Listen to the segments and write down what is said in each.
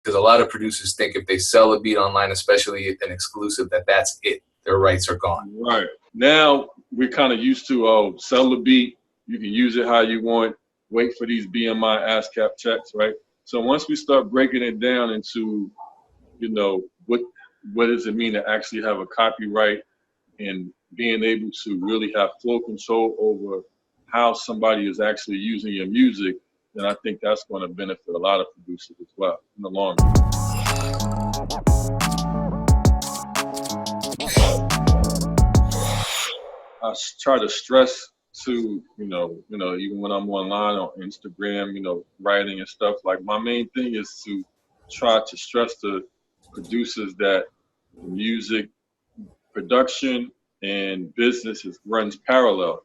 Because a lot of producers think if they sell a beat online, especially an exclusive, that's it. Their rights are gone. Right. Now we're kind of used to, sell the beat. You can use it how you want. Wait for these BMI ASCAP checks, right? So once we start breaking it down into, what does it mean to actually have a copyright and being able to really have flow control over how somebody is actually using your music, then I think that's going to benefit a lot of producers as well in the long run. I try to stress to, even when I'm online on Instagram, writing and stuff, like my main thing is to try to stress to producers that music production and business runs parallel.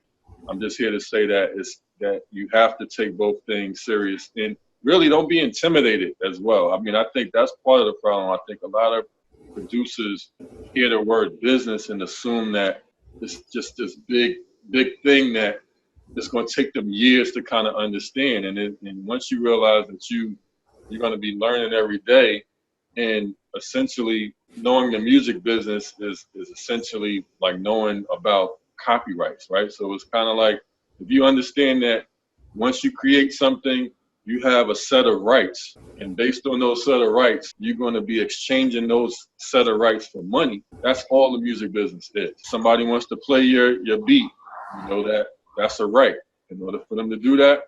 I'm just here to say that you have to take both things serious and really don't be intimidated as well. I mean, I think that's part of the problem. I think a lot of producers hear the word business and assume that it's just this big thing that it's going to take them years to kind of understand. And once you realize that you're going to be learning every day, and essentially knowing the music business is essentially like knowing about copyrights, right? So it's kind of like, if you understand that once you create something, you have a set of rights, and based on those set of rights, you're going to be exchanging those set of rights for money. That's all the music business is. Somebody wants to play your beat, that's a right. In order for them to do that,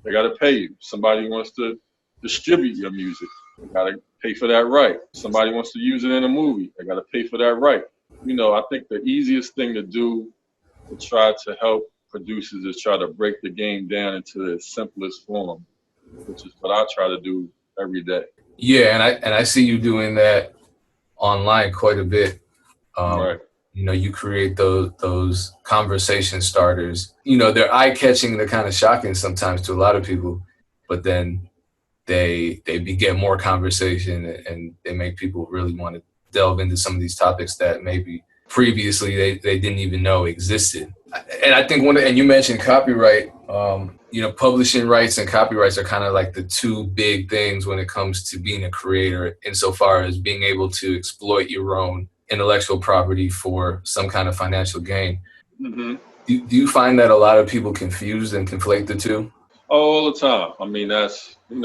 they got to pay you. Somebody wants to distribute your music, they got to pay for that right. Somebody wants to use it in a movie, they got to pay for that right. I think the easiest thing to do to try to help producers is try to break the game down into the simplest form, which is what I try to do every day. Yeah, and I see you doing that online quite a bit. Right. You create those conversation starters. They're eye-catching, they're kind of shocking sometimes to a lot of people, but then they beget more conversation and they make people really want to delve into some of these topics that maybe previously they didn't even know existed. And I think and you mentioned copyright, publishing rights and copyrights are kind of like the two big things when it comes to being a creator, insofar as being able to exploit your own intellectual property for some kind of financial gain. Mm-hmm. Do you find that a lot of people confuse and conflate the two? All the time. I mean, that's, and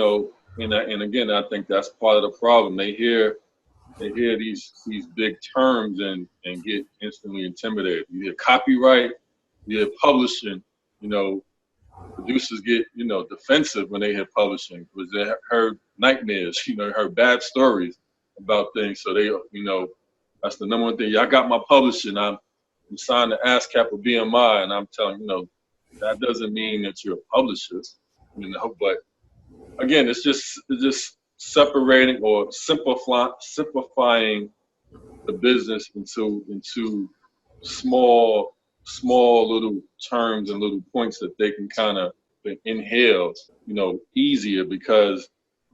again, I think that's part of the problem. They hear these big terms and get instantly intimidated. You hear copyright, you hear publishing, producers get, defensive when they hear publishing because they heard nightmares, heard bad stories about things. So they, that's the number one thing. I got my publishing. I'm signed to ASCAP or BMI, and I'm telling that doesn't mean that you're a publisher, But again, it's just separating or simplifying the business into small little terms and little points that they can kind of inhale, easier. Because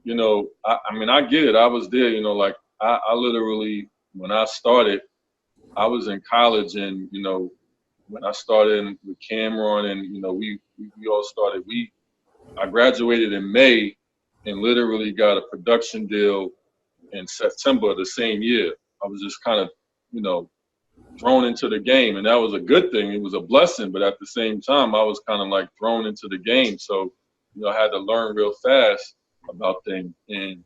I get it. I was there, I literally, when I started, I was in college, and when I started with Cameron, and we all started. I graduated in May, and literally got a production deal in September of the same year. I was just kind of, thrown into the game, and that was a good thing. It was a blessing, but at the same time, I was kind of like thrown into the game. So, I had to learn real fast about things, and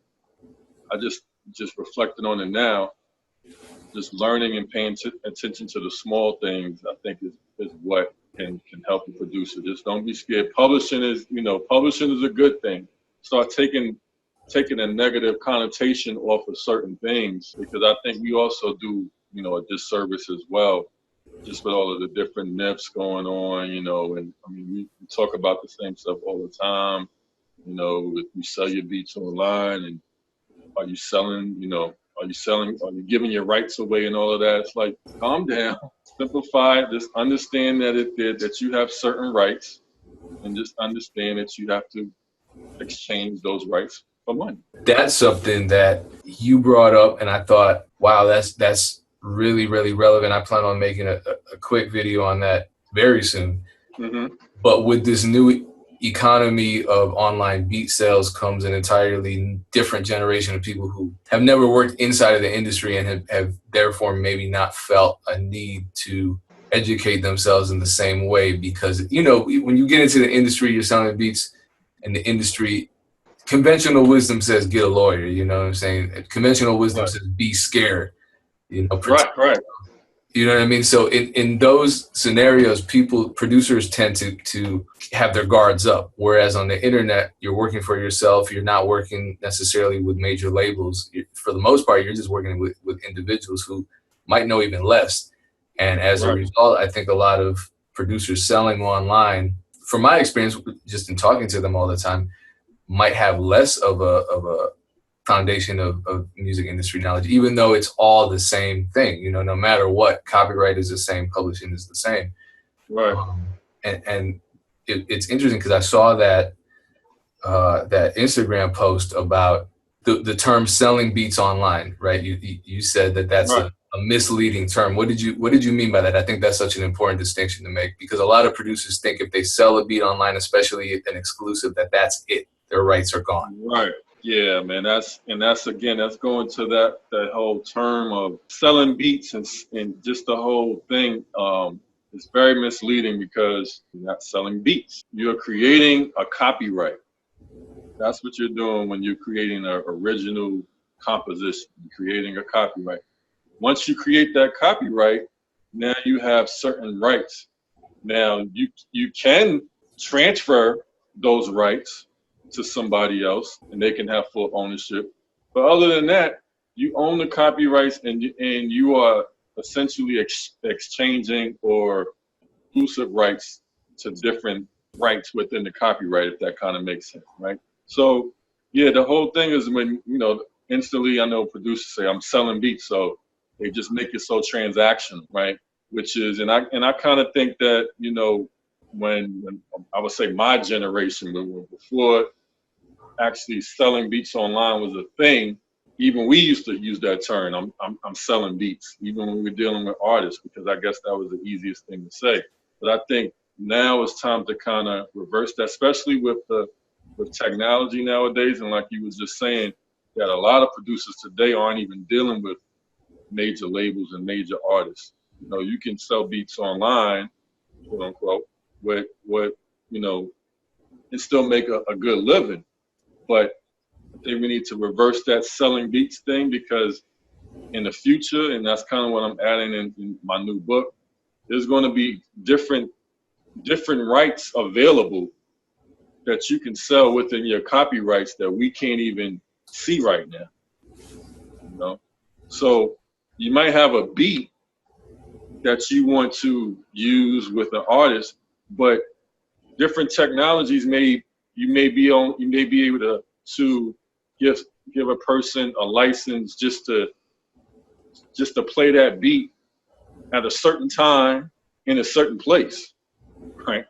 I just reflecting on it now. Just learning and paying attention to the small things, I think, is what can help the producer. Just don't be scared. Publishing is a good thing. Start taking a negative connotation off of certain things, because I think we also do, a disservice as well, just with all of the different myths going on, and I mean, we talk about the same stuff all the time, if you sell your beats online, and are you selling, are you giving your rights away and all of that? It's like, calm down, simplify it, just understand that you have certain rights, and just understand that you have to exchange those rights for money. That's something that you brought up, and I thought, wow, that's really, really relevant. I plan on making a quick video on that very soon. Mm-hmm. But with this new economy of online beat sales comes an entirely different generation of people who have never worked inside of the industry and have therefore maybe not felt a need to educate themselves in the same way, because, you know, when you get into the industry, you're selling beats, and the industry, conventional wisdom says get a lawyer, you know what I'm saying? Conventional wisdom says be scared, you know, Right. you know what I mean? So in those scenarios, producers tend to have their guards up. Whereas on the internet, you're working for yourself. You're not working necessarily with major labels. For the most part, you're just working with individuals who might know even less. And as a Right. result, I think a lot of producers selling online, from my experience, just in talking to them all the time, might have less of a foundation of music industry knowledge, even though it's all the same thing. You know, no matter what, copyright is the same, publishing is the same. Right. And it's interesting because I saw that that Instagram post about the term selling beats online, right? You said that that's Right. a misleading term. What did you mean by that? I think that's such an important distinction to make, because a lot of producers think if they sell a beat online, especially an exclusive, that's it. Their rights are gone. Right. Yeah, man. That's again, that's going to that whole term of selling beats and just the whole thing. It's very misleading because you're not selling beats. You're creating a copyright. That's what you're doing when you're creating an original composition. You're creating a copyright. Once you create that copyright, now you have certain rights. Now you can transfer those rights to somebody else, and they can have full ownership. But other than that, you own the copyrights, and you are essentially exchanging or exclusive rights to different rights within the copyright, if that kind of makes sense, right? So, yeah, the whole thing is when, you know, instantly I know producers say I'm selling beats, so they just make it so transactional, right? Which is, and I kind of think that, you know, when I would say my generation, before actually selling beats online was a thing, even we used to use that term. I'm selling beats, even when we were dealing with artists, because I guess that was the easiest thing to say. But I think now it's time to kind of reverse that, especially with technology nowadays. And like you was just saying, that a lot of producers today aren't even dealing with major labels and major artists. You know, you can sell beats online, quote unquote, with you know, and still make a good living. But I think we need to reverse that selling beats thing, because in the future, and that's kind of what I'm adding in my new book, there's going to be different rights available that you can sell within your copyrights that we can't even see right now. You know, so you might have a beat that you want to use with an artist, but different technologies you may be able to give a person a license just to play that beat at a certain time in a certain place, right?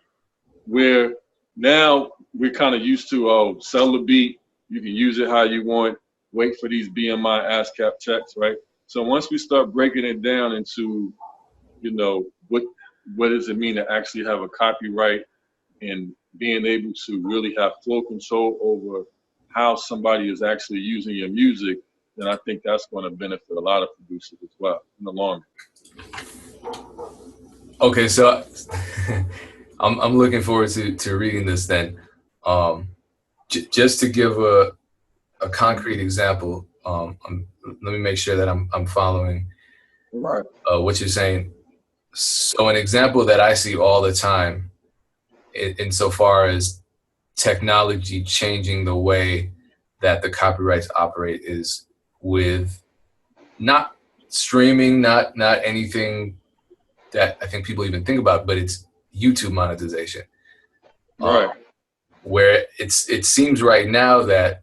Where now we're kind of used to, sell the beat, you can use it how you want, wait for these BMI ASCAP checks, right? So once we start breaking it down into, you know, what does it mean to actually have a copyright, and being able to really have full control over how somebody is actually using your music, then I think that's going to benefit a lot of producers as well in the long run. Okay, so I'm looking forward to reading this then. Just to give a concrete example, let me make sure that I'm following Right. what you're saying. So an example that I see all the time, insofar as technology changing the way that the copyrights operate, is with not streaming, not anything that I think people even think about, but it's YouTube monetization. Right. Where it seems right now that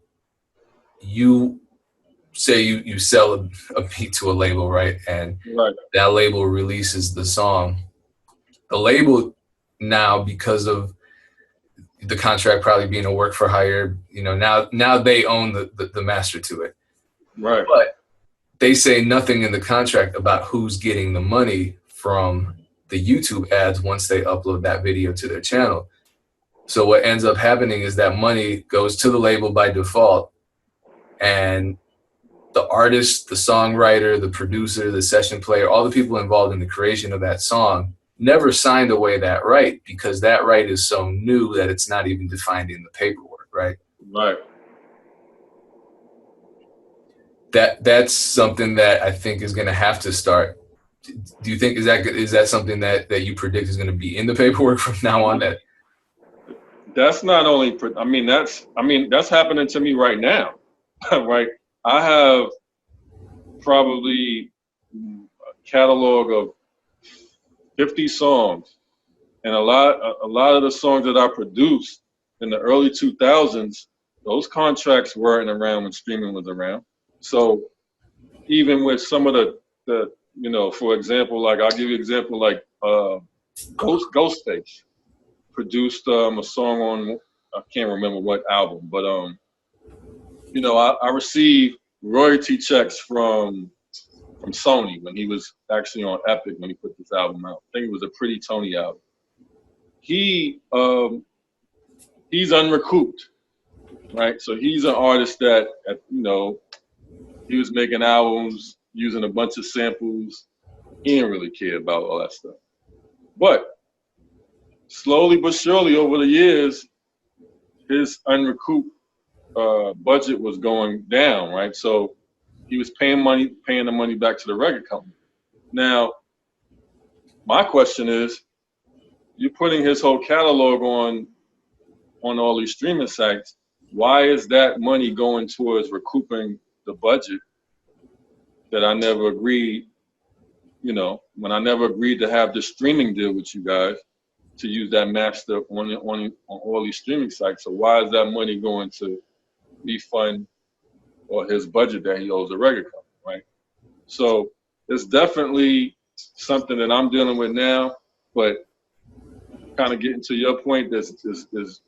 you say you sell a beat to a label, right? And right. that label releases the song. The label now, because of the contract probably being a work for hire, you know, now they own the master to it. Right. But they say nothing in the contract about who's getting the money from the YouTube ads once they upload that video to their channel. So what ends up happening is that money goes to the label by default, and the artist, the songwriter, the producer, the session player, all the people involved in the creation of that song never signed away that right, because that right is so new that it's not even defined in the paperwork, right? Right. That's something that I think is going to have to start. Do you think is that something that you predict is going to be in the paperwork from now on? That That's not only, that's happening to me right now, right? I have probably a catalog of 50 songs, and a lot of the songs that I produced in the early 2000s, those contracts weren't around when streaming was around. So even with some of the for example, like I'll give you an example, like Ghostface produced a song on, I can't remember what album, but I received royalty checks from Sony when he was actually on Epic when he put this album out. I think it was a Pretty Tony album. He's unrecouped, right? So he's an artist that he was making albums using a bunch of samples. He didn't really care about all that stuff. But slowly but surely over the years, his unrecouped budget was going down, right? So he was paying the money back to the record company. Now, my question is, you're putting his whole catalog on all these streaming sites. Why is that money going towards recouping the budget that I never agreed, when I never agreed to have this streaming deal with you guys to use that master on all these streaming sites? So why is that money going to refund or his budget that he owes the record company, right? So it's definitely something that I'm dealing with now, but kind of getting to your point, there's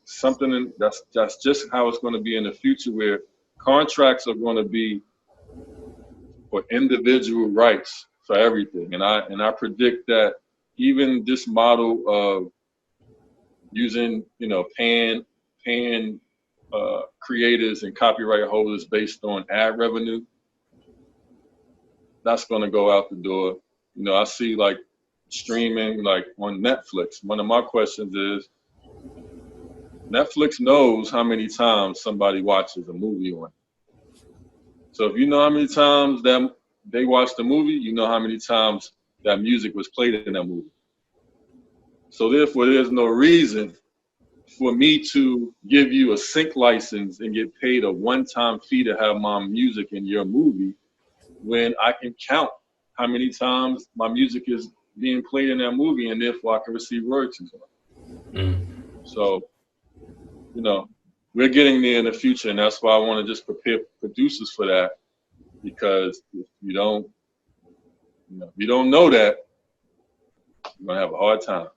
something that's just how it's going to be in the future, where contracts are going to be for individual rights for everything, and I predict that even this model of using paying creators and copyright holders based on ad revenue, that's going to go out the door. I see like streaming, like on Netflix. One of my questions is, Netflix knows how many times somebody watches a movie on it. So if you know how many times that they watched the movie, you know how many times that music was played in that movie. So therefore, there's no reason for me to give you a sync license and get paid a one-time fee to have my music in your movie, when I can count how many times my music is being played in that movie, and therefore I can receive royalties on it. So, we're getting there in the future, and that's why I want to just prepare producers for that, because if you don't know that, you're gonna have a hard time.